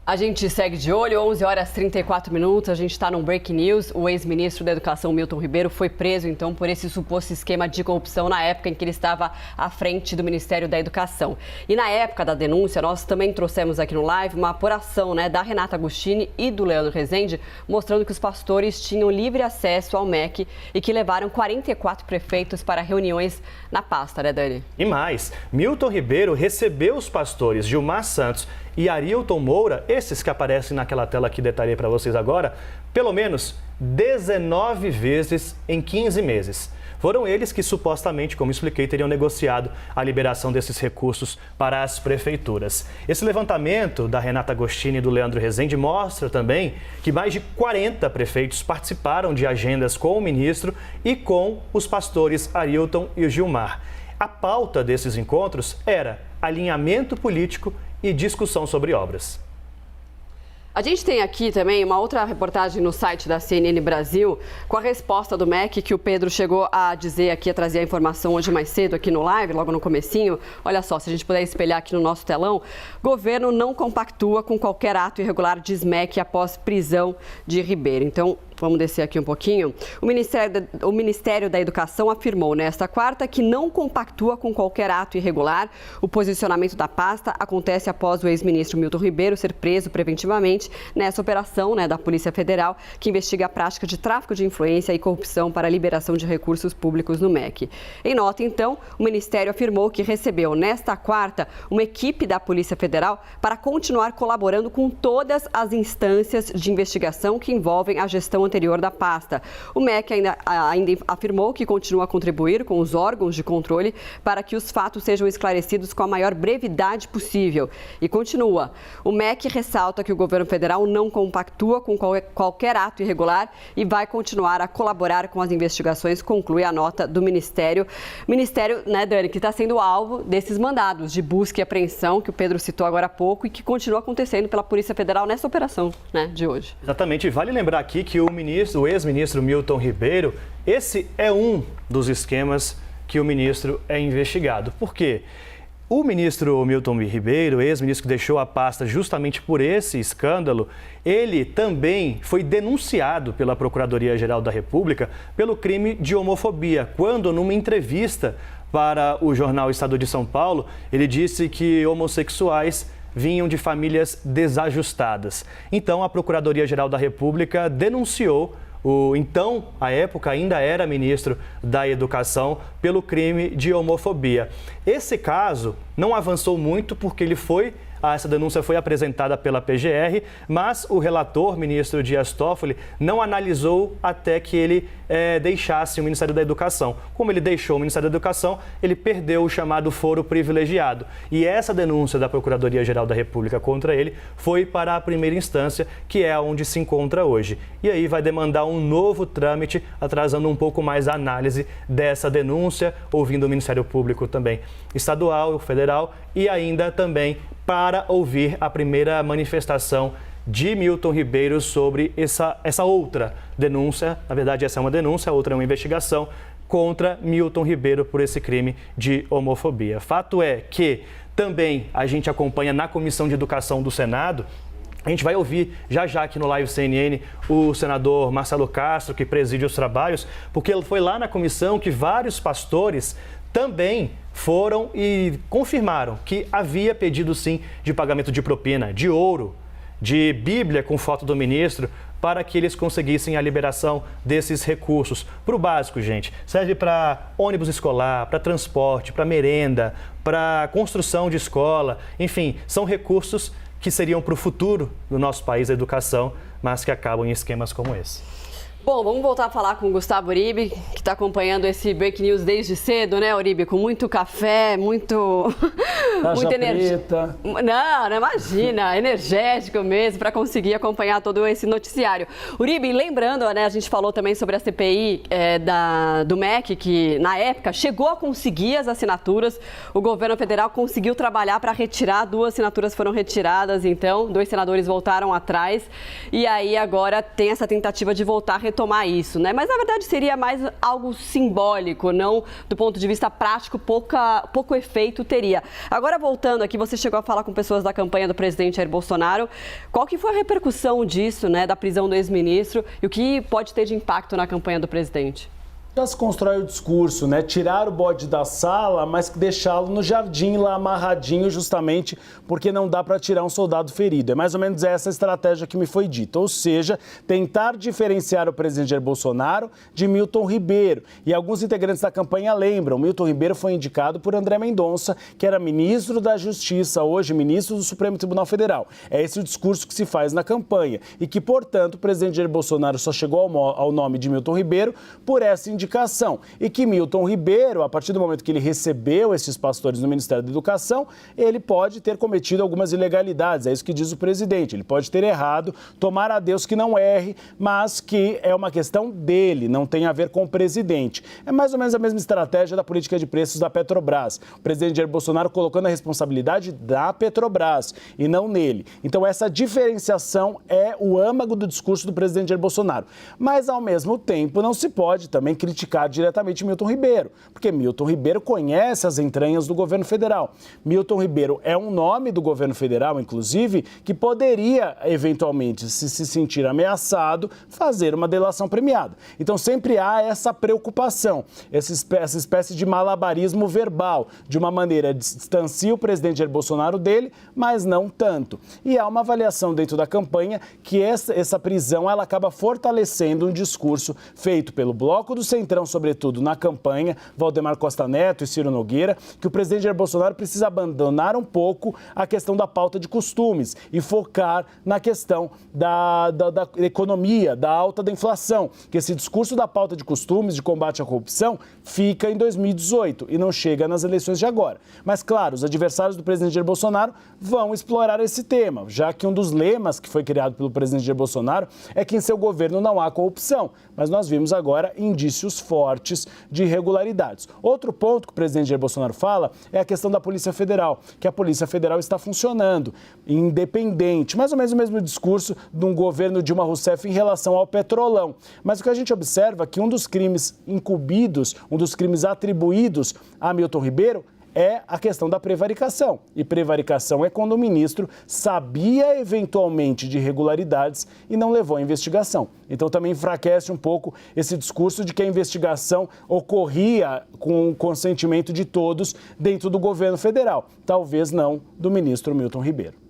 A gente segue de olho, 11 horas 34 minutos, a gente está num Break News. O ex-ministro da Educação, Milton Ribeiro, foi preso, então, por esse suposto esquema de corrupção na época em que ele estava à frente do Ministério da Educação. E na época da denúncia, nós também trouxemos aqui no live uma apuração, da Renata Agostini e do Leandro Rezende, mostrando que os pastores tinham livre acesso ao MEC e que levaram 44 prefeitos para reuniões na pasta, Dani? E mais, Milton Ribeiro recebeu os pastores Gilmar Santos e Arilton Moura, esses que aparecem naquela tela que detalhei para vocês agora, pelo menos 19 vezes em 15 meses. Foram eles que supostamente, como expliquei, teriam negociado a liberação desses recursos para as prefeituras. Esse levantamento da Renata Agostini e do Leandro Rezende mostra também que mais de 40 prefeitos participaram de agendas com o ministro e com os pastores Arilton e o Gilmar. A pauta desses encontros era alinhamento político e discussão sobre obras. A gente tem aqui também uma outra reportagem no site da CNN Brasil com a resposta do MEC que o Pedro chegou a dizer aqui, a trazer a informação hoje mais cedo aqui no live, logo no comecinho. Olha só, se a gente puder espelhar aqui no nosso telão, governo não compactua com qualquer ato irregular, diz MEC após prisão de Ribeiro. Então, vamos descer aqui um pouquinho. O Ministério da Educação afirmou nesta quarta que não compactua com qualquer ato irregular. O posicionamento da pasta acontece após o ex-ministro Milton Ribeiro ser preso preventivamente nessa operação da Polícia Federal, que investiga a prática de tráfico de influência e corrupção para a liberação de recursos públicos no MEC. Em nota, então, o Ministério afirmou que recebeu nesta quarta uma equipe da Polícia Federal para continuar colaborando com todas as instâncias de investigação que envolvem a gestão anterior da pasta. O MEC ainda afirmou que continua a contribuir com os órgãos de controle para que os fatos sejam esclarecidos com a maior brevidade possível. E continua, o MEC ressalta que o governo federal não compactua com qualquer ato irregular e vai continuar a colaborar com as investigações, conclui a nota do Ministério. Ministério, Dani, que está sendo alvo desses mandados de busca e apreensão que o Pedro citou agora há pouco e que continua acontecendo pela Polícia Federal nessa operação de hoje. Exatamente. Vale lembrar aqui que o ex-ministro Milton Ribeiro, esse é um dos esquemas que o ministro é investigado. Por quê? O ministro Milton Ribeiro, ex-ministro que deixou a pasta justamente por esse escândalo, ele também foi denunciado pela Procuradoria-Geral da República pelo crime de homofobia, quando numa entrevista para o jornal Estado de São Paulo, ele disse que homossexuais vinham de famílias desajustadas. Então, a Procuradoria-Geral da República denunciou à época, ainda era ministro da Educação, pelo crime de homofobia. Esse caso não avançou muito porque essa denúncia foi apresentada pela PGR, mas o relator, ministro Dias Toffoli, não analisou até que ele deixasse o Ministério da Educação. Como ele deixou o Ministério da Educação, ele perdeu o chamado foro privilegiado. E essa denúncia da Procuradoria-Geral da República contra ele foi para a primeira instância, que é onde se encontra hoje. E aí vai demandar um novo trâmite, atrasando um pouco mais a análise dessa denúncia, ouvindo o Ministério Público também estadual, federal e ainda também para ouvir a primeira manifestação de Milton Ribeiro sobre essa outra denúncia. Na verdade, essa é uma denúncia, a outra é uma investigação contra Milton Ribeiro por esse crime de homofobia. Fato é que também a gente acompanha na Comissão de Educação do Senado. A gente vai ouvir já aqui no Live CNN o senador Marcelo Castro, que preside os trabalhos, porque ele foi lá na comissão que vários pastores também foram e confirmaram que havia pedido sim de pagamento de propina, de ouro, de Bíblia com foto do ministro, para que eles conseguissem a liberação desses recursos. Para o básico, gente, serve para ônibus escolar, para transporte, para merenda, para construção de escola, enfim, são recursos que seriam para o futuro do nosso país, a educação, mas que acabam em esquemas como esse. Bom, vamos voltar a falar com o Gustavo Uribe, que está acompanhando esse Break News desde cedo, Uribe? Com muito café, muita energia. Não, imagina, energético mesmo, para conseguir acompanhar todo esse noticiário. Uribe, lembrando, a gente falou também sobre a CPI do MEC, que na época chegou a conseguir as assinaturas, o governo federal conseguiu trabalhar para retirar, 2 assinaturas foram retiradas, então, 2 senadores voltaram atrás, e aí agora tem essa tentativa de voltar a retomar isso, né? Mas na verdade seria mais algo simbólico, não do ponto de vista prático, pouco efeito teria. Agora voltando aqui, você chegou a falar com pessoas da campanha do presidente Jair Bolsonaro. Qual que foi a repercussão disso, né, da prisão do ex-ministro e o que pode ter de impacto na campanha do presidente? Já se constrói o discurso, né? Tirar o bode da sala, mas deixá-lo no jardim lá amarradinho, justamente porque não dá para tirar um soldado ferido. É mais ou menos essa estratégia que me foi dita. Ou seja, tentar diferenciar o presidente Jair Bolsonaro de Milton Ribeiro. E alguns integrantes da campanha lembram, Milton Ribeiro foi indicado por André Mendonça, que era ministro da Justiça, hoje ministro do Supremo Tribunal Federal. É esse o discurso que se faz na campanha. E que, portanto, o presidente Jair Bolsonaro só chegou ao nome de Milton Ribeiro por essa indicação. E que Milton Ribeiro, a partir do momento que ele recebeu esses pastores no Ministério da Educação, ele pode ter cometido algumas ilegalidades, é isso que diz o presidente. Ele pode ter errado, tomara a Deus que não erre, mas que é uma questão dele, não tem a ver com o presidente. É mais ou menos a mesma estratégia da política de preços da Petrobras. O presidente Jair Bolsonaro colocando a responsabilidade da Petrobras e não nele. Então essa diferenciação é o âmago do discurso do presidente Jair Bolsonaro. Mas, ao mesmo tempo, não se pode também criticar diretamente Milton Ribeiro, porque Milton Ribeiro conhece as entranhas do governo federal. Milton Ribeiro é um nome do governo federal, inclusive, que poderia, eventualmente, se sentir ameaçado, fazer uma delação premiada. Então, sempre há essa preocupação, essa espécie de malabarismo verbal, de uma maneira distancia o presidente Jair Bolsonaro dele, mas não tanto. E há uma avaliação dentro da campanha que essa prisão ela acaba fortalecendo um discurso feito pelo Bloco do Centrão, sobretudo na campanha, Valdemar Costa Neto e Ciro Nogueira, que o presidente Jair Bolsonaro precisa abandonar um pouco a questão da pauta de costumes e focar na questão da economia, da alta da inflação, que esse discurso da pauta de costumes, de combate à corrupção, fica em 2018 e não chega nas eleições de agora. Mas, claro, os adversários do presidente Jair Bolsonaro vão explorar esse tema, já que um dos lemas que foi criado pelo presidente Jair Bolsonaro é que em seu governo não há corrupção. Mas nós vimos agora indícios fortes de irregularidades. Outro ponto que o presidente Jair Bolsonaro fala é a questão da Polícia Federal, que a Polícia Federal está funcionando, independente, mais ou menos o mesmo discurso de um governo Dilma Rousseff em relação ao Petrolão. Mas o que a gente observa é que um dos crimes incumbidos, um dos crimes atribuídos a Milton Ribeiro é a questão da prevaricação. E prevaricação é quando o ministro sabia eventualmente de irregularidades e não levou à investigação. Então também enfraquece um pouco esse discurso de que a investigação ocorria com o consentimento de todos dentro do governo federal. Talvez não do ministro Milton Ribeiro.